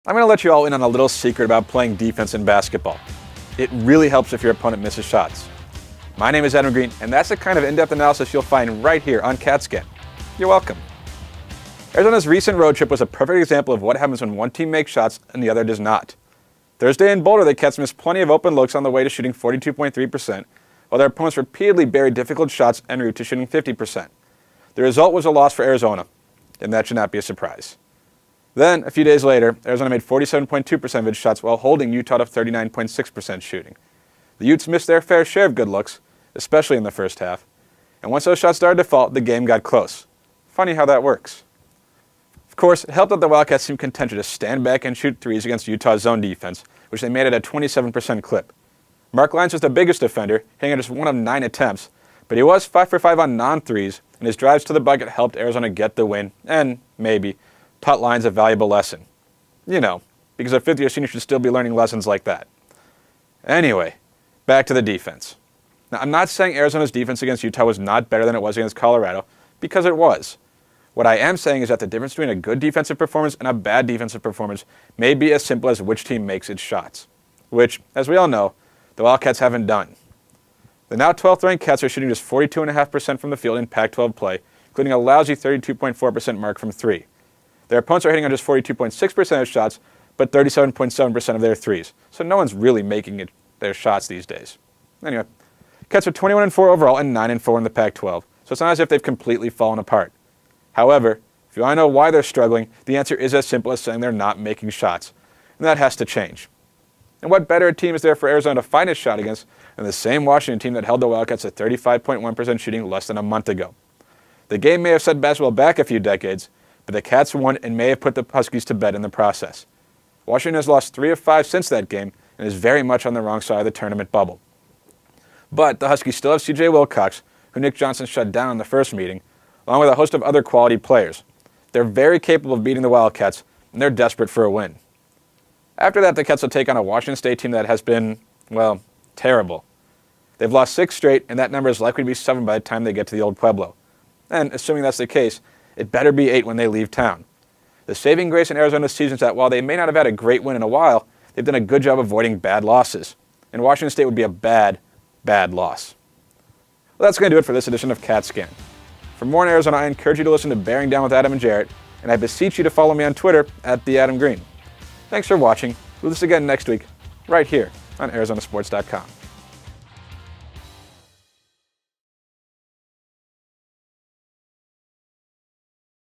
I'm going to let you all in on a little secret about playing defense in basketball. It really helps if your opponent misses shots. My name is Adam Green, and that's the kind of in-depth analysis you'll find right here on CatScan. You're welcome. Arizona's recent road trip was a perfect example of what happens when one team makes shots and the other does not. Thursday in Boulder, the Cats missed plenty of open looks on the way to shooting 42.3%, while their opponents repeatedly buried difficult shots en route to shooting 50%. The result was a loss for Arizona, and that should not be a surprise. Then, a few days later, Arizona made 47.2% of its shots while holding Utah to 39.6% shooting. The Utes missed their fair share of good looks, especially in the first half, and once those shots started to fall, the game got close. Funny how that works. Of course, it helped that the Wildcats seemed content to stand back and shoot threes against Utah's zone defense, which they made at a 27% clip. Mark Lyons was the biggest defender, hitting at just 1 of 9 attempts, but he was 5 for 5 on non-threes, and his drives to the bucket helped Arizona get the win, and, maybe, taught Lyons a valuable lesson. You know, because a fifth-year senior should still be learning lessons like that. Anyway, back to the defense. Now, I'm not saying Arizona's defense against Utah was not better than it was against Colorado, because it was. What I am saying is that the difference between a good defensive performance and a bad defensive performance may be as simple as which team makes its shots, which, as we all know, the Wildcats haven't done. The now 12th-ranked Cats are shooting just 42.5% from the field in Pac-12 play, including a lousy 32.4% mark from three. Their opponents are hitting on just 42.6% of shots, but 37.7% of their threes. So no one's really making their shots these days. Anyway, Cats are 21-4 overall and 9-4 in the Pac-12, so it's not as if they've completely fallen apart. However, if you want to know why they're struggling, the answer is as simple as saying they're not making shots, and that has to change. And what better team is there for Arizona to find a shot against than the same Washington team that held the Wildcats at 35.1% shooting less than a month ago? The game may have set basketball back a few decades, but the Cats won and may have put the Huskies to bed in the process. Washington has lost 3 of 5 since that game and is very much on the wrong side of the tournament bubble. But the Huskies still have C.J. Wilcox, who Nick Johnson shut down in the first meeting, along with a host of other quality players. They're very capable of beating the Wildcats, and they're desperate for a win. After that, the Cats will take on a Washington State team that has been, well, terrible. They've lost 6 straight, and that number is likely to be 7 by the time they get to the Old Pueblo. And, assuming that's the case, it better be 8 when they leave town. The saving grace in Arizona's season is that while they may not have had a great win in a while, they've done a good job avoiding bad losses. And Washington State would be a bad, bad loss. Well, that's going to do it for this edition of CatScan. For more on Arizona, I encourage you to listen to Bearing Down with Adam and Jarrett, and I beseech you to follow me on Twitter @TheAdamGreen. Thanks for watching. We'll do this again next week, right here on ArizonaSports.com.